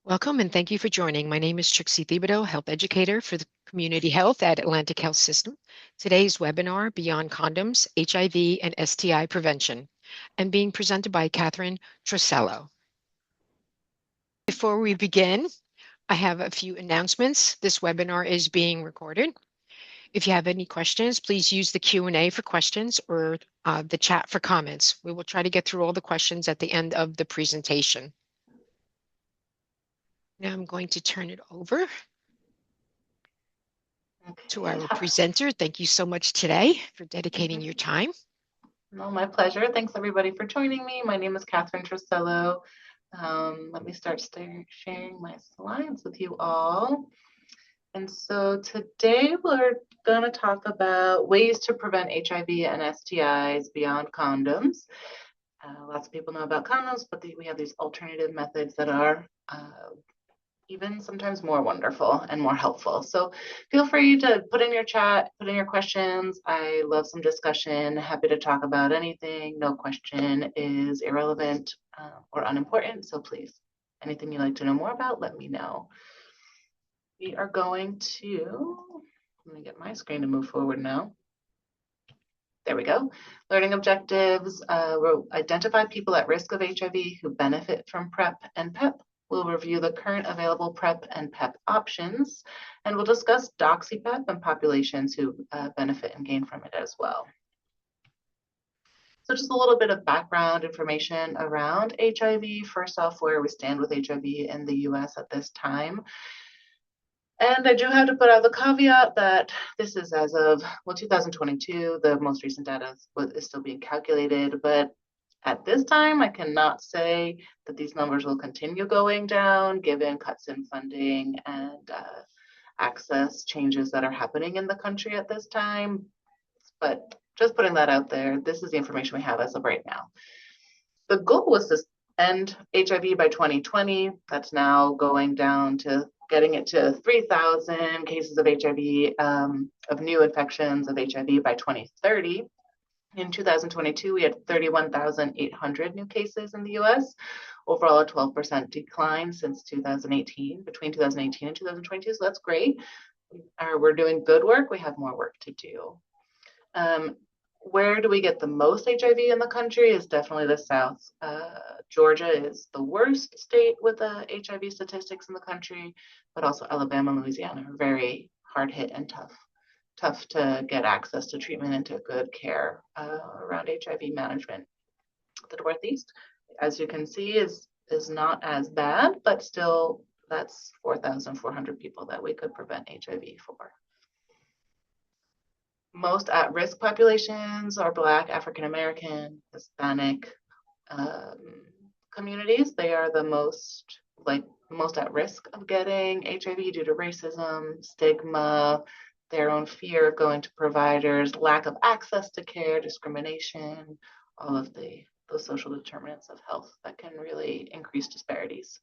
Welcome and thank you for joining. My name is Trixie Thibodeau, Health Educator for the Community Health at Atlantic Health System. Today's webinar, Beyond Condoms, HIV and STI Prevention, and being presented by Catherine Trosello. Before we begin, I have a few announcements. This webinar is being recorded. If you have any questions, please use the Q&A for questions or the chat for comments. We will try to get through all the questions at the end of the presentation. Now I'm going to turn it over to our presenter. Thank you so much today for dedicating your time. No, my pleasure. Thanks everybody for joining me. My name is Catherine Trosello. Let me start sharing my slides with you all. And so today we're going to talk about ways to prevent HIV and STIs beyond condoms. Lots of people know about condoms, but we have these alternative methods that are even sometimes more wonderful and more helpful. So feel free to put in your chat, put in your questions. I love some discussion, happy to talk about anything. No question is irrelevant or unimportant. So please, anything you'd like to know more about, let me know. We are going to, let me get my screen to move forward now. There we go. Learning objectives. We'll identify people at risk of HIV who benefit from PrEP and PEP. We'll review the current available PrEP and PEP options, and we'll discuss DoxyPEP and populations who benefit and gain from it as well. So just a little bit of background information around HIV. First off, where we stand with HIV in the US at this time. And I do have to put out the caveat that this is as of, 2022, the most recent data is still being calculated, but at this time, I cannot say that these numbers will continue going down given cuts in funding and access changes that are happening in the country at this time. But just putting that out there, this is the information we have as of right now. The goal was to end HIV by 2020. That's now going down to getting it to 3,000 cases of HIV, of new infections of HIV by 2030. In 2022, we had 31,800 new cases in the US, overall a 12% decline since 2018, between 2018 and 2022, so that's great. We're doing good work, we have more work to do. Where do we get the most HIV in the country is definitely the South. Georgia is the worst state with the HIV statistics in the country, but also Alabama and Louisiana are very hard hit and tough to get access to treatment and to good care around HIV management. The Northeast, as you can see, is not as bad, but still that's 4,400 people that we could prevent HIV for. Most at-risk populations are Black, African American, Hispanic communities. They are the most at risk of getting HIV due to racism, stigma, their own fear of going to providers, lack of access to care, discrimination, all of those social determinants of health that can really increase disparities.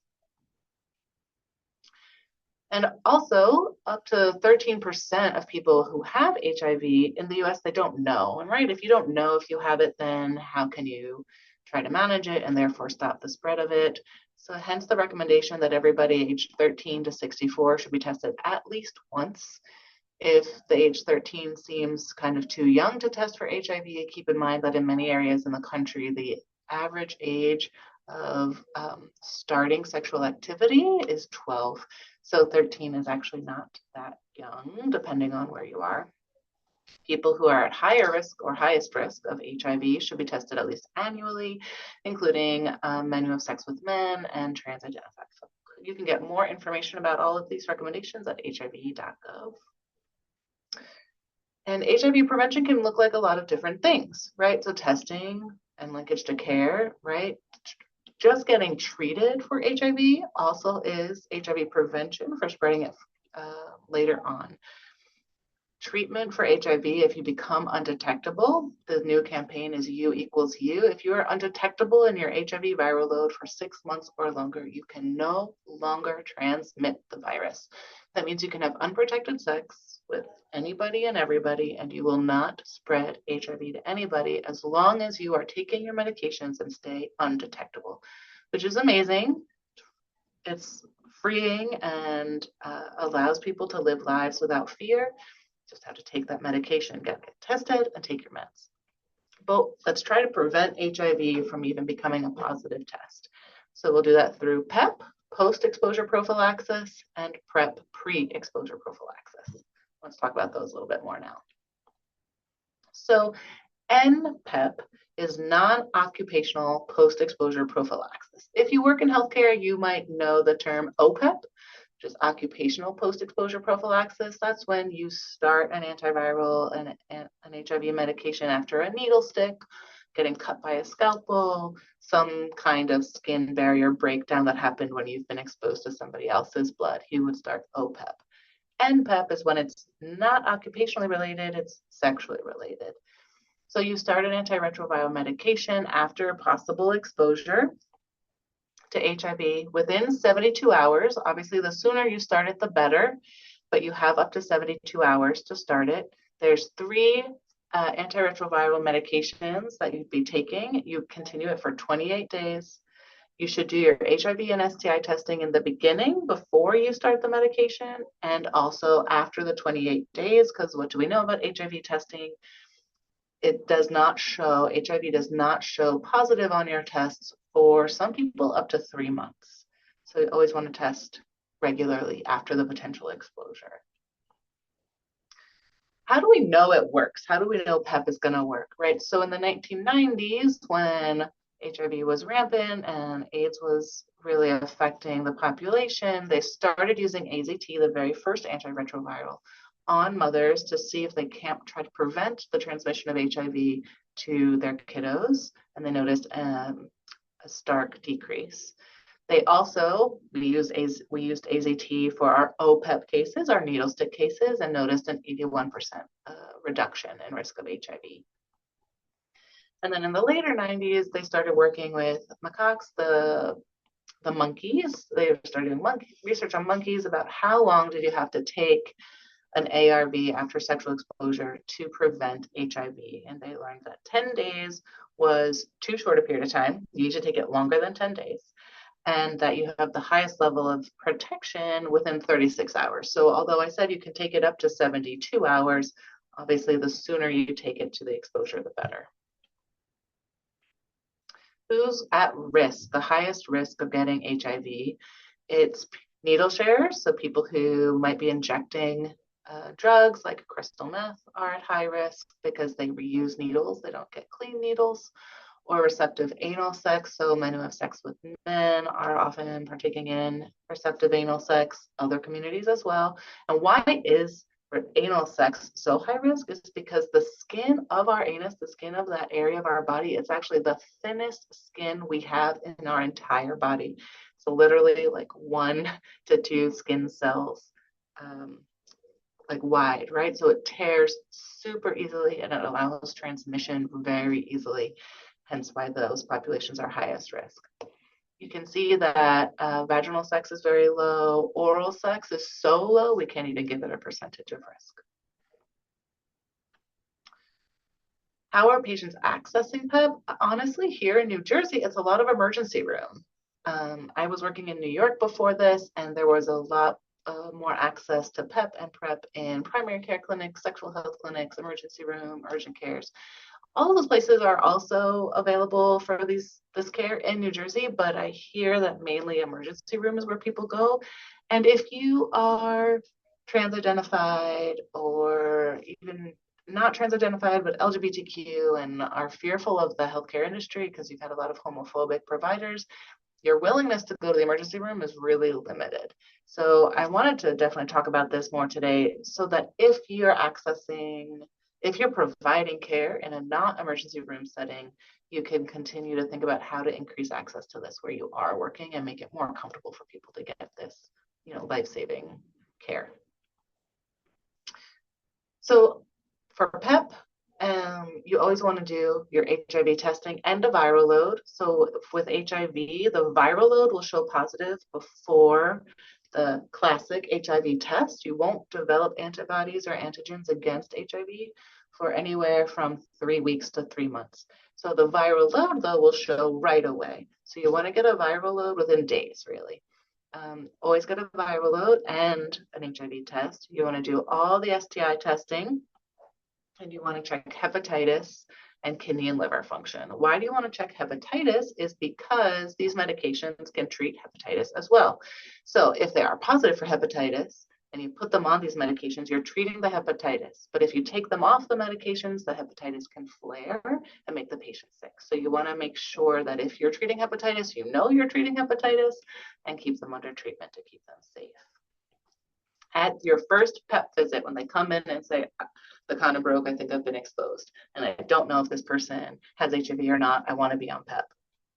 And also, up to 13% of people who have HIV in the US, they don't know. And right, if you don't know if you have it, then how can you try to manage it and therefore stop the spread of it? So hence the recommendation that everybody aged 13 to 64 should be tested at least once. If the age 13 seems kind of too young to test for HIV, keep in mind that in many areas in the country, the average age of starting sexual activity is 12. So 13 is actually not that young, depending on where you are. People who are at higher risk or highest risk of HIV should be tested at least annually, including men who have sex with men and trans-identified. So you can get more information about all of these recommendations at hiv.gov. And HIV prevention can look like a lot of different things, right? So testing and linkage to care, right? Just getting treated for HIV also is HIV prevention for spreading it later on. Treatment for HIV, if you become undetectable, the new campaign is U equals U. If you are undetectable in your HIV viral load for 6 months or longer, you can no longer transmit the virus. That means you can have unprotected sex with anybody and everybody, and you will not spread HIV to anybody as long as you are taking your medications and stay undetectable, which is amazing. It's freeing and allows people to live lives without fear. Just have to take that medication, get tested, and take your meds. But let's try to prevent HIV from even becoming a positive test. So we'll do that through PEP, post-exposure prophylaxis, and PrEP, pre-exposure prophylaxis. Let's talk about those a little bit more now. So NPEP is non-occupational post-exposure prophylaxis. If you work in healthcare, you might know the term OPEP, which is occupational post-exposure prophylaxis. That's when you start an antiviral and an HIV medication after a needle stick, getting cut by a scalpel, some kind of skin barrier breakdown that happened when you've been exposed to somebody else's blood. You would start OPEP. NPEP is when it's not occupationally related, it's sexually related. So you start an antiretroviral medication after possible exposure to HIV within 72 hours. Obviously, the sooner you start it, the better, but you have up to 72 hours to start it. There's 3 antiretroviral medications that you'd be taking. You continue it for 28 days. You should do your HIV and STI testing in the beginning before you start the medication and also after the 28 days, because what do we know about HIV testing? It does not show, HIV does not show positive on your tests for some people up to 3 months. So you always want to test regularly after the potential exposure. How do we know it works? How do we know PEP is going to work, right? So in the 1990s, when HIV was rampant and AIDS was really affecting the population, they started using AZT, the very first antiretroviral, on mothers to see if they can't try to prevent the transmission of HIV to their kiddos, and they noticed a stark decrease. They also, we used AZT for our OPEP cases, our needle stick cases, and noticed an 81% reduction in risk of HIV. And then in the later 90s, they started working with macaques, the monkeys. They started doing research on monkeys about how long did you have to take an ARV after sexual exposure to prevent HIV. And they learned that 10 days was too short a period of time. You need to take it longer than 10 days. And that you have the highest level of protection within 36 hours. So although I said you can take it up to 72 hours, obviously the sooner you take it to the exposure, the better. Who's at risk, the highest risk of getting HIV? It's needle sharers, so people who might be injecting drugs like crystal meth are at high risk because they reuse needles, they don't get clean needles. Or receptive anal sex, so men who have sex with men are often partaking in receptive anal sex, other communities as well. And why is anal sex so high risk is because the skin of our anus, the skin of that area of our body, it's actually the thinnest skin we have in our entire body. So literally like 1 to 2 skin cells like wide, right? So it tears super easily and it allows transmission very easily. Hence why those populations are highest risk. You can see that vaginal sex is very low. Oral sex is so low, we can't even give it a percentage of risk. How are patients accessing PEP? Honestly, here in New Jersey, it's a lot of emergency room. I was working in New York before this, and there was a lot more access to PEP and PrEP in primary care clinics, sexual health clinics, emergency room, urgent cares. All of those places are also available for this care in New Jersey, but I hear that mainly emergency room is where people go. And if you are trans-identified or even not trans-identified, but LGBTQ and are fearful of the healthcare industry because you've had a lot of homophobic providers, your willingness to go to the emergency room is really limited. So I wanted to definitely talk about this more today so that if you're providing care in a non-emergency room setting, you can continue to think about how to increase access to this where you are working and make it more comfortable for people to get this, life-saving care. So for PEP, you always want to do your HIV testing and a viral load. So with HIV, the viral load will show positive before the classic HIV test. You won't develop antibodies or antigens against HIV for anywhere from 3 weeks to 3 months. So the viral load, though, will show right away. So you want to get a viral load within days, really. Always get a viral load and an HIV test. You want to do all the STI testing, and you want to check hepatitis and kidney and liver function. Why do you want to check hepatitis? Is because these medications can treat hepatitis as well. So if they are positive for hepatitis and you put them on these medications, you're treating the hepatitis. But if you take them off the medications, the hepatitis can flare and make the patient sick. So you want to make sure that if you're treating hepatitis, you know you're treating hepatitis and keep them under treatment to keep them safe. At your first PEP visit, when they come in and say, the condom broke, I think I've been exposed, and I don't know if this person has HIV or not, I want to be on PEP.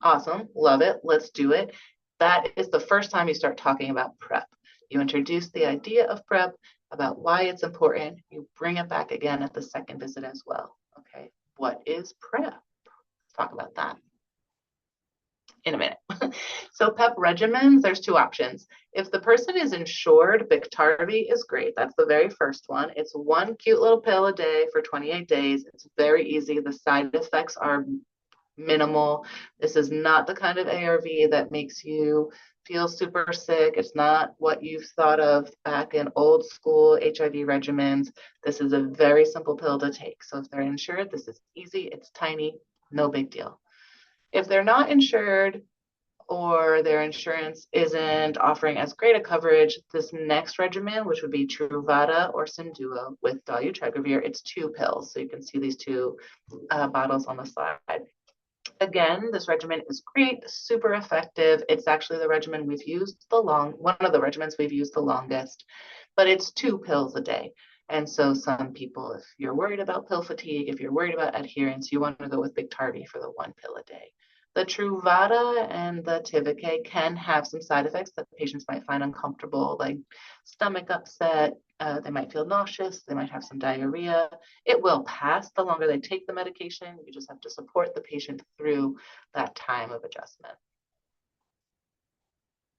Awesome, love it, let's do it. That is the first time you start talking about PrEP. You introduce the idea of PrEP, about why it's important. You bring it back again at the second visit as well. Okay, what is PrEP? Let's talk about that in a minute. So PEP regimens, there's two options. If the person is insured, Biktarvy is great. That's the very first one. It's one cute little pill a day for 28 days. It's very easy. The side effects are minimal. This is not the kind of ARV that makes you feel super sick. It's not what you've thought of back in old school HIV regimens. This is a very simple pill to take. So if they're insured, this is easy. It's tiny, no big deal. If they're not insured or their insurance isn't offering as great a coverage, this next regimen, which would be Truvada or Sindua with dolutegravir, it's 2 pills. So you can see these 2 bottles on the slide. Again, this regimen is great, super effective. It's actually the regimen we've used one of the regimens we've used the longest, but it's 2 pills a day. And so some people, if you're worried about pill fatigue, if you're worried about adherence, you want to go with Biktarvy for the 1 pill a day. The Truvada and the Tivicay can have some side effects that patients might find uncomfortable, like stomach upset. They might feel nauseous. They might have some diarrhea. It will pass the longer they take the medication. You just have to support the patient through that time of adjustment.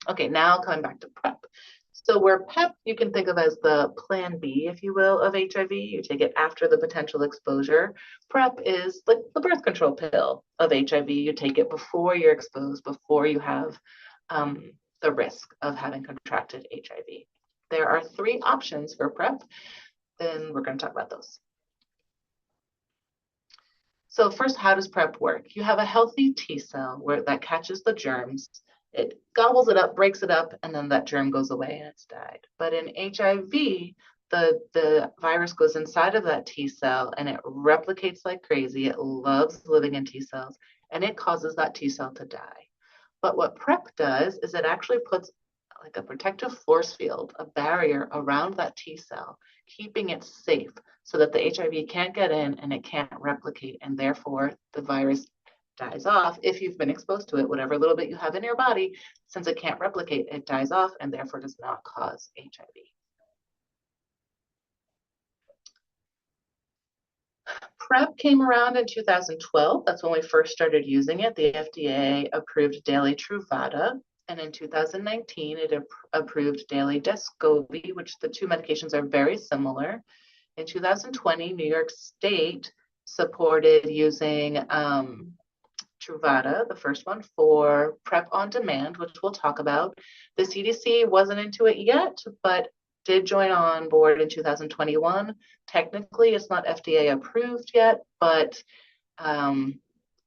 Okay, now coming back to PrEP. So where PEP you can think of as the plan B, if you will, of HIV, you take it after the potential exposure. PrEP is like the birth control pill of HIV. You take it before you're exposed, before you have the risk of having contracted HIV. There are 3 options for PrEP, and we're going to talk about those. So first, how does PrEP work? You have a healthy T cell that catches the germs. It gobbles it up, breaks it up, and then that germ goes away and it's died. But in HIV, the virus goes inside of that T cell and it replicates like crazy. It loves living in T cells and it causes that T cell to die. But what PrEP does is it actually puts like a protective force field, a barrier around that T cell, keeping it safe so that the HIV can't get in and it can't replicate, and therefore the virus dies off. If you've been exposed to it, whatever little bit you have in your body, since it can't replicate, it dies off and therefore does not cause HIV. PrEP came around in 2012. That's when we first started using it. The FDA approved daily Truvada, and in 2019, it approved daily Descovy, which the 2 medications are very similar. In 2020, New York State supported using Truvada, the first one, for PrEP on demand, which we'll talk about. The CDC wasn't into it yet, but did join on board in 2021. Technically, it's not FDA approved yet, but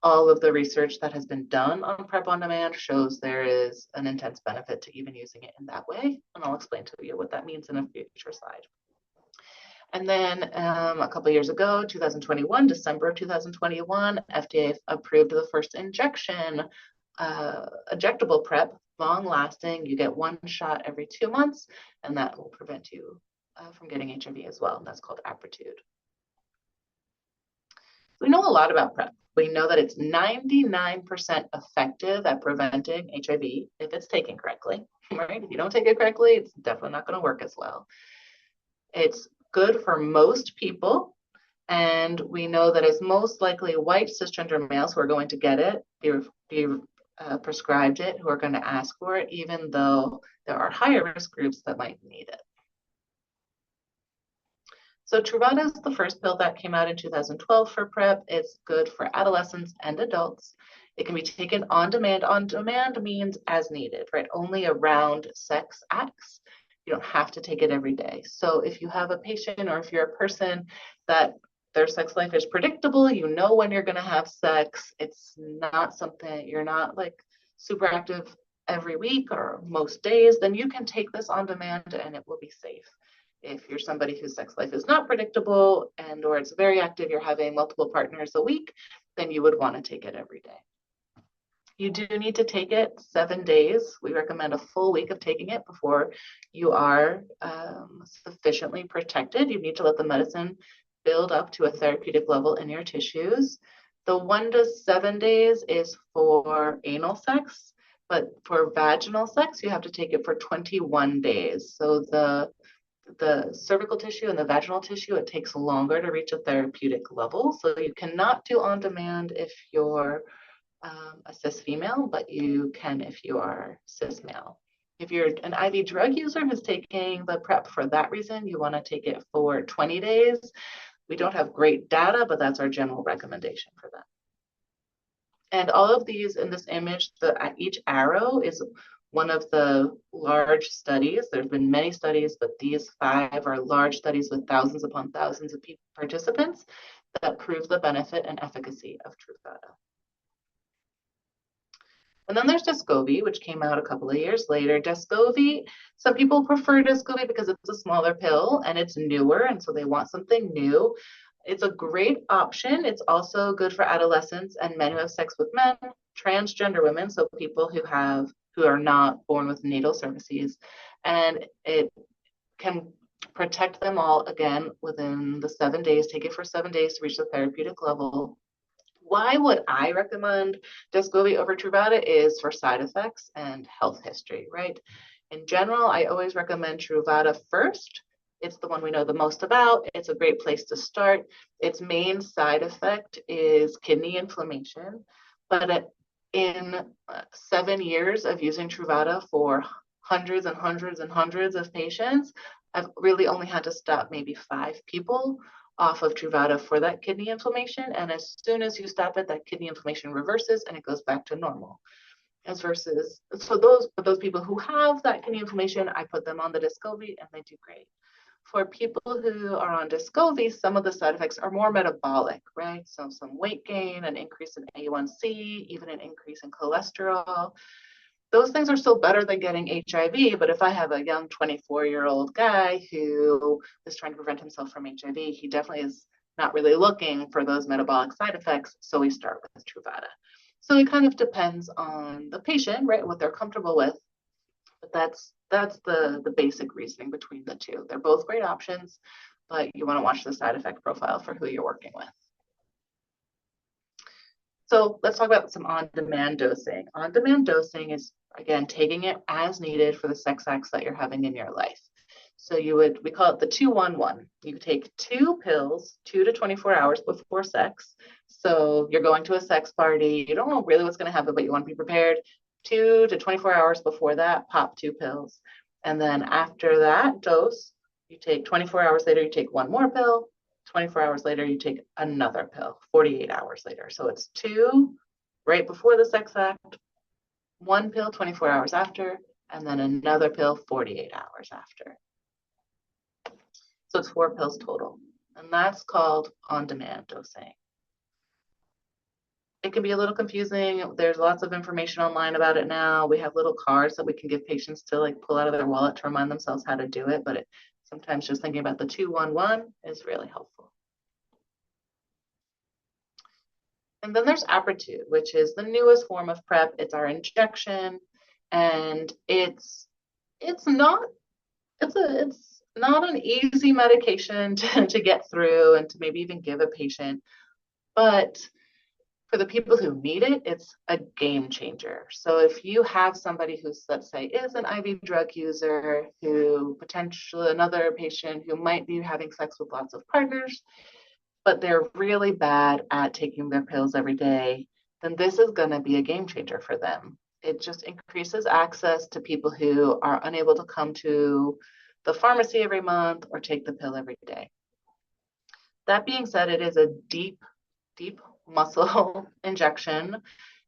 all of the research that has been done on PrEP on demand shows there is an intense benefit to even using it in that way. And I'll explain to you what that means in a future slide. And then a couple of years ago, 2021, December of 2021, FDA approved the first injectable PrEP, long lasting. You get 1 shot every 2 months, and that will prevent you from getting HIV as well. And that's called Apretude. We know a lot about PrEP. We know that it's 99% effective at preventing HIV if it's taken correctly, right? If you don't take it correctly, it's definitely not going to work as well. It's good for most people, and we know that it's most likely white cisgender males who are going to get it, be prescribed it, who are going to ask for it, even though there are higher risk groups that might need it. So Truvada is the first pill that came out in 2012 for PrEP. It's good for adolescents and adults. It can be taken on demand. On demand means as needed, right? Only around sex acts. You don't have to take it every day. So if you have a patient or if you're a person that their sex life is predictable, you know when you're going to have sex, it's not something you're not like super active every week or most days, then you can take this on demand and it will be safe. If you're somebody whose sex life is not predictable and or it's very active, you're having multiple partners a week, then you would want to take it every day. You do need to take it 7 days. We recommend a full week of taking it before you are sufficiently protected. You need to let the medicine build up to a therapeutic level in your tissues. The 1 to 7 days is for anal sex, but for vaginal sex, you have to take it for 21 days. So the cervical tissue and the vaginal tissue, it takes longer to reach a therapeutic level. So you cannot do on demand if you're a cis female, but you can if you are cis male. If you're an IV drug user who's taking the PrEP for that reason, you want to take it for 20 days. We don't have great data, but that's our general recommendation for that. And all of these in this image, each arrow is one of the large studies. There's been many studies, but these 5 are large studies with thousands upon thousands of participants that prove the benefit and efficacy of Truvada. And then there's Descovy, which came out a couple of years later. Descovy, some people prefer Descovy because it's a smaller pill and it's newer, and so they want something new. It's a great option. It's also good for adolescents and men who have sex with men, transgender women, so people who are not born with natal cervices, and it can protect them all again within the 7 days. Take it for 7 days to reach the therapeutic level. Why would I recommend Descovy over Truvada is for side effects and health history, right? In general, I always recommend Truvada first. It's the one we know the most about. It's a great place to start. Its main side effect is kidney inflammation, but in 7 years of using Truvada for hundreds and hundreds and hundreds of patients, I've really only had to stop maybe 5 people off of Truvada for that kidney inflammation. And as soon as you stop it, that kidney inflammation reverses and it goes back to normal. As versus, so those people who have that kidney inflammation, I put them on the Descovy and they do great. For people who are on Descovy, some of the side effects are more metabolic, right? So some weight gain, an increase in A1C, even an increase in cholesterol. Those things are still better than getting HIV, but if I have a young 24-year-old guy who is trying to prevent himself from HIV, he definitely is not really looking for those metabolic side effects, so we start with Truvada. So it kind of depends on the patient, right, what they're comfortable with, but that's the basic reasoning between the two. They're both great options, but you want to watch the side effect profile for who you're working with. So let's talk about some on-demand dosing. On-demand dosing is, again, taking it as needed for the sex acts that you're having in your life. So we call it the 2-1-1. You take 2 pills 2 to 24 hours before sex. So you're going to a sex party. You don't know really what's going to happen, but you want to be prepared. 2 to 24 hours before that, pop 2 pills. And then after that dose, you take 24 hours later, you take 1 more pill. 24 hours later, you take another pill, 48 hours later. So it's 2 right before the sex act, 1 pill 24 hours after, and then another pill 48 hours after. So it's 4 pills total. And that's called on-demand dosing. It can be a little confusing. There's lots of information online about it now. We have little cards that we can give patients to like pull out of their wallet to remind themselves how to do it, but sometimes just thinking about the 2-1-1 is really helpful. And then there's Apretude, which is the newest form of PrEP. It's our injection, and it's not an easy medication to get through and to maybe even give a patient, but for the people who need it, it's a game changer. So if you have somebody who's, let's say, is an IV drug user, who potentially another patient who might be having sex with lots of partners, but they're really bad at taking their pills every day, then this is going to be a game changer for them. It just increases access to people who are unable to come to the pharmacy every month or take the pill every day. That being said, it is a deep muscle injection.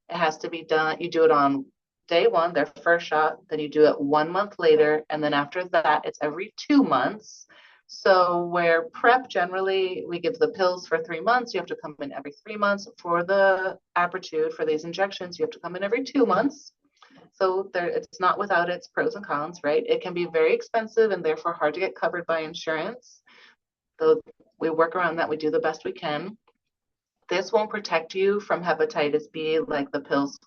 It has to be done. You do it on day one, their first shot, then you do it 1 month later, and then after that, it's every 2 months. So where PrEP generally we give the pills for 3 months, you have to come in every 3 months. For the Apretude, for these injections, you have to come in every 2 months. So there, it's not without its pros and cons, right? It can be very expensive and therefore hard to get covered by insurance. So we work around that. We do the best we can. This won't protect you from hepatitis B like the pills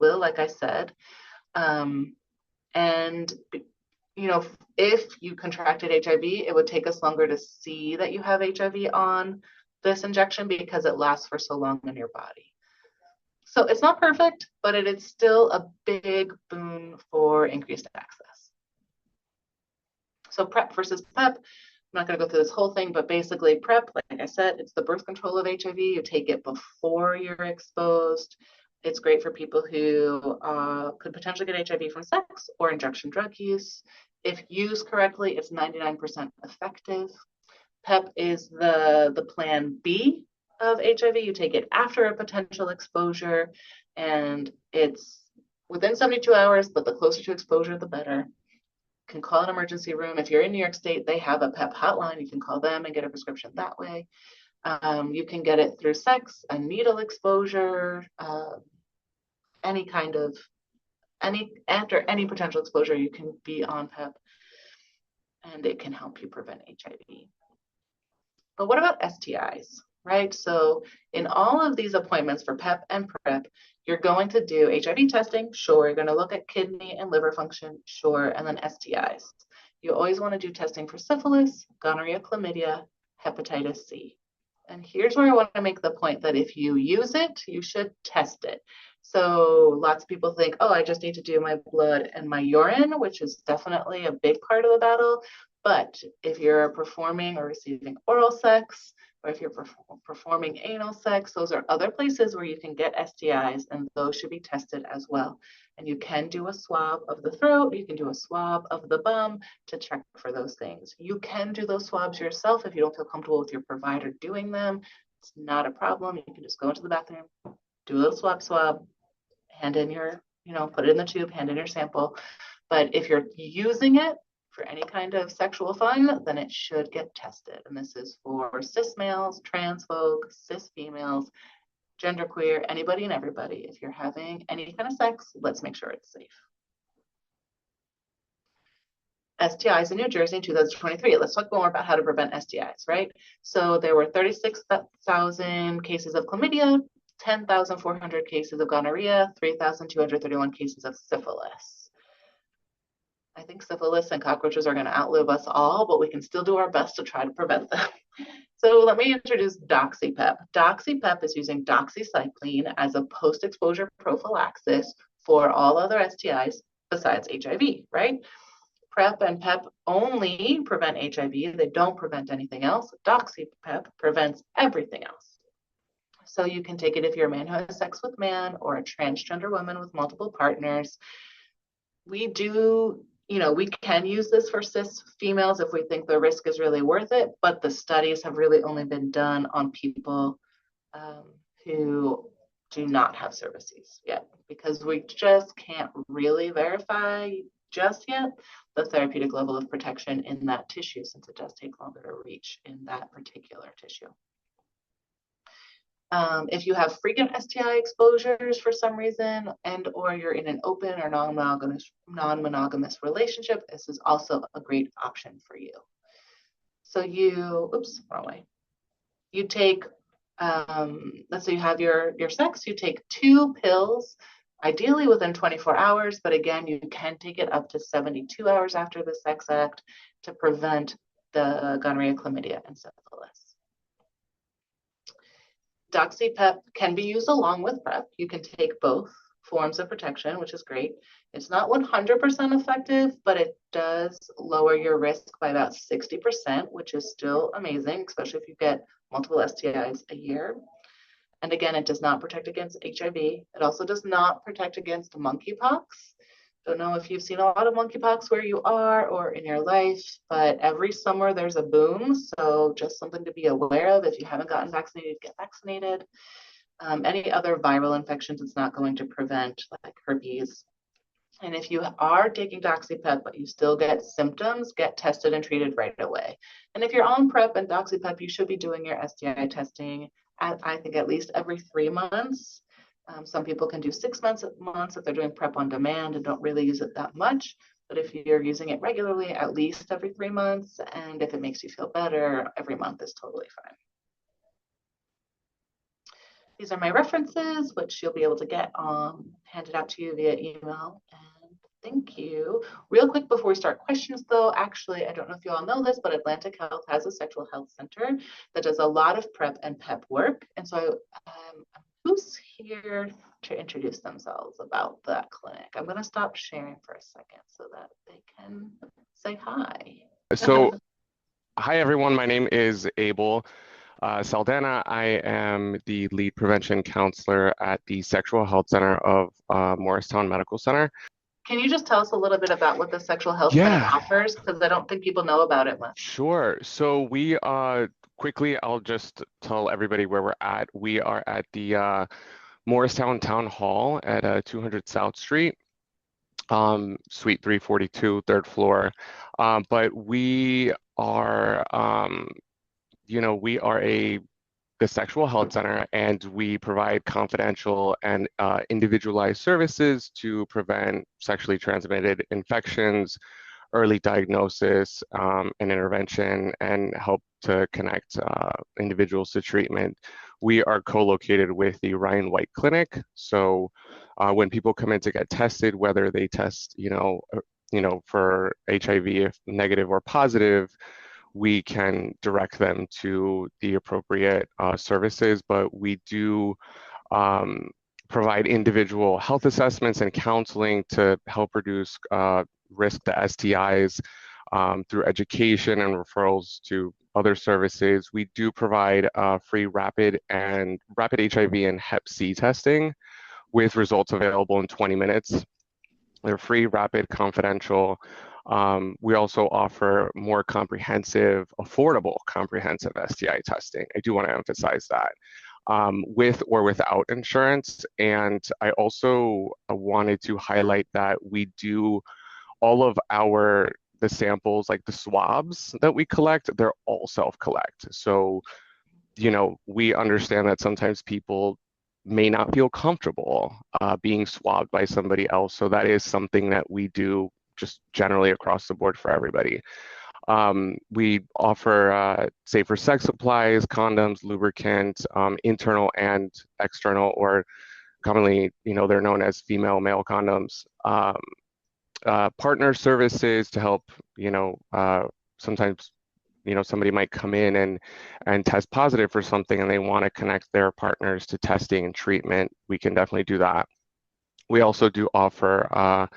will, like I said. Um, and you know, if you contracted HIV, it would take us longer to see that you have HIV on this injection because it lasts for so long in your body. So it's not perfect, but it is still a big boon for increased access. So PrEP versus PEP. I'm not going to go through this whole thing, but basically PrEP, like I said, it's the birth control of HIV. You take it before you're exposed. It's great for people who could potentially get HIV from sex or injection drug use. If used correctly, it's 99% effective. PEP is the plan B of HIV. You take it after a potential exposure, and it's within 72 hours, but the closer to exposure, the better. Can call an emergency room. If you're in New York State, they have a PEP hotline. You can call them and get a prescription that way. You can get it through sex, a needle exposure, any kind of after any potential exposure, you can be on PEP, and it can help you prevent HIV. But what about STIs, right? So in all of these appointments for PEP and PrEP, you're going to do HIV testing, sure. You're going to look at kidney and liver function, sure, and then STIs. You always want to do testing for syphilis, gonorrhea, chlamydia, hepatitis C. And here's where I want to make the point that if you use it, you should test it. So lots of people think, oh, I just need to do my blood and my urine, which is definitely a big part of the battle. But if you're performing or receiving oral sex, or if you're performing anal sex, those are other places where you can get STIs, and those should be tested as well. And you can do a swab of the throat, you can do a swab of the bum to check for those things. You can do those swabs yourself if you don't feel comfortable with your provider doing them. It's not a problem. You can just go into the bathroom, do a little swab, hand in your, put it in the tube, hand in your sample. But if you're using it for any kind of sexual fun, then it should get tested. And this is for cis males, trans folk, cis females, genderqueer, anybody and everybody. If you're having any kind of sex, let's make sure it's safe. STIs in New Jersey in 2023. Let's talk more about how to prevent STIs, right? So there were 36,000 cases of chlamydia, 10,400 cases of gonorrhea, 3,231 cases of syphilis. I think syphilis and cockroaches are going to outlive us all, but we can still do our best to try to prevent them. So let me introduce DoxyPEP. DoxyPEP is using doxycycline as a post-exposure prophylaxis for all other STIs besides HIV, right? PrEP and PEP only prevent HIV. They don't prevent anything else. DoxyPEP prevents everything else. So you can take it if you're a man who has sex with man or a transgender woman with multiple partners. We can use this for cis females if we think the risk is really worth it, but the studies have really only been done on people who do not have cervices yet, because we just can't really verify just yet the therapeutic level of protection in that tissue, since it does take longer to reach in that particular tissue. If you have frequent STI exposures for some reason, and or you're in an open or non-monogamous relationship, this is also a great option for you. So wrong way. You take, let's say you have your sex, you take 2 pills, ideally within 24 hours, but again, you can take it up to 72 hours after the sex act to prevent the gonorrhea, chlamydia, and syphilis. DoxyPEP can be used along with PrEP. You can take both forms of protection, which is great. It's not 100% effective, but it does lower your risk by about 60%, which is still amazing, especially if you get multiple STIs a year. And again, it does not protect against HIV. It also does not protect against monkeypox. Don't know if you've seen a lot of monkeypox where you are or in your life, but every summer there's a boom. So just something to be aware of. If you haven't gotten vaccinated, get vaccinated. Any other viral infections, it's not going to prevent, like herpes. And if you are taking DoxyPEP, but you still get symptoms, get tested and treated right away. And if you're on PrEP and DoxyPEP, you should be doing your STI testing I think, at least every 3 months. Some people can do 6 months if they're doing PrEP on demand and don't really use it that much. But if you're using it regularly, at least every 3 months. And if it makes you feel better, every month is totally fine. These are my references, which you'll be able to get handed out to you via email. And thank you. Real quick before we start questions, though, actually, I don't know if you all know this, but Atlantic Health has a sexual health center that does a lot of PrEP and PEP work. And so who's here to introduce themselves about that clinic? I'm going to stop sharing for a second so that they can say hi. So, hi everyone, my name is Abel Saldana. I am the lead prevention counselor at the Sexual Health Center of Morristown Medical Center. Can you just tell us a little bit about what the Sexual Health Center offers? Because I don't think people know about it much. Sure. So we quickly, I'll just tell everybody where we're at. We are at the Morristown Town Hall at 200 South Street, Suite 342, third floor. But we are, we are the Sexual Health Center, and we provide confidential and individualized services to prevent sexually transmitted infections, early diagnosis and intervention, and help to connect individuals to treatment. We are co-located with the Ryan White Clinic. So when people come in to get tested, whether they test, for HIV if negative or positive, we can direct them to the appropriate services, but we do provide individual health assessments and counseling to help reduce risk to STIs through education and referrals to other services. We do provide free rapid HIV and Hep C testing with results available in 20 minutes. They're free, rapid, confidential. We also offer more comprehensive, affordable, comprehensive STI testing. I do want to emphasize that. With or without insurance. And I also wanted to highlight that we do all of the samples, like the swabs that we collect, they're all self-collect. So, we understand that sometimes people may not feel comfortable being swabbed by somebody else. So that is something that we do just generally across the board for everybody. We offer safer sex supplies, condoms, lubricants, internal and external, or commonly, they're known as female-male condoms. Partner services to help, sometimes, somebody might come in and test positive for something and they want to connect their partners to testing and treatment. We can definitely do that. We also do offer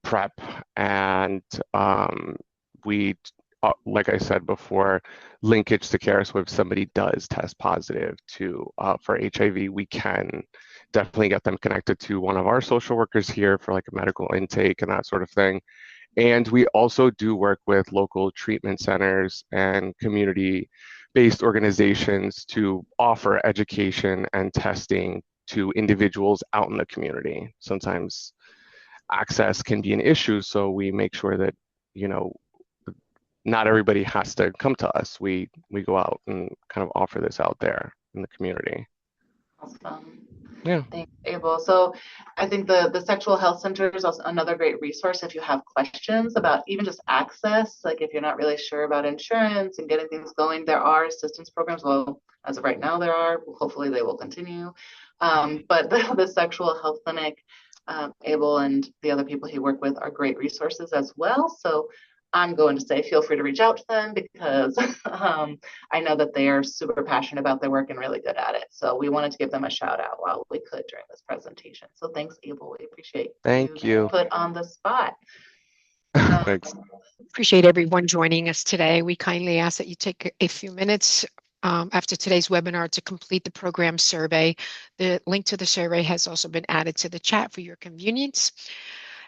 PrEP, and we, like I said before, linkage to care. So if somebody does test positive for HIV, we can definitely get them connected to one of our social workers here for like a medical intake and that sort of thing. And we also do work with local treatment centers and community-based organizations to offer education and testing to individuals out in the community. Sometimes access can be an issue, so we make sure that, not everybody has to come to us. We go out and kind of offer this out there in the community. Awesome. Yeah. Thanks, Abel. So I think the Sexual Health Center is also another great resource if you have questions about even just access. Like if you're not really sure about insurance and getting things going, there are assistance programs. Well, as of right now, there are. Hopefully they will continue. But the Sexual Health Clinic, Abel and the other people he work with are great resources as well. So I'm going to say feel free to reach out to them because I know that they are super passionate about their work and really good at it. So we wanted to give them a shout out while we could during this presentation. So thanks, Abel. We appreciate Thank you. Put on the spot. Thanks. Appreciate everyone joining us today. We kindly ask that you take a few minutes after today's webinar to complete the program survey. The link to the survey has also been added to the chat for your convenience.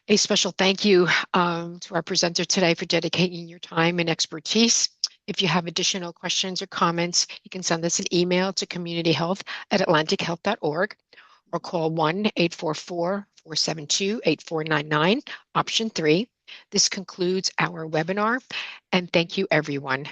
A special thank you to our presenter today for dedicating your time and expertise If you have additional questions or comments, you can send us an email to communityhealth@atlantichealth.org or call 1-844-472-8499, option 3. This concludes our webinar, and thank you, everyone.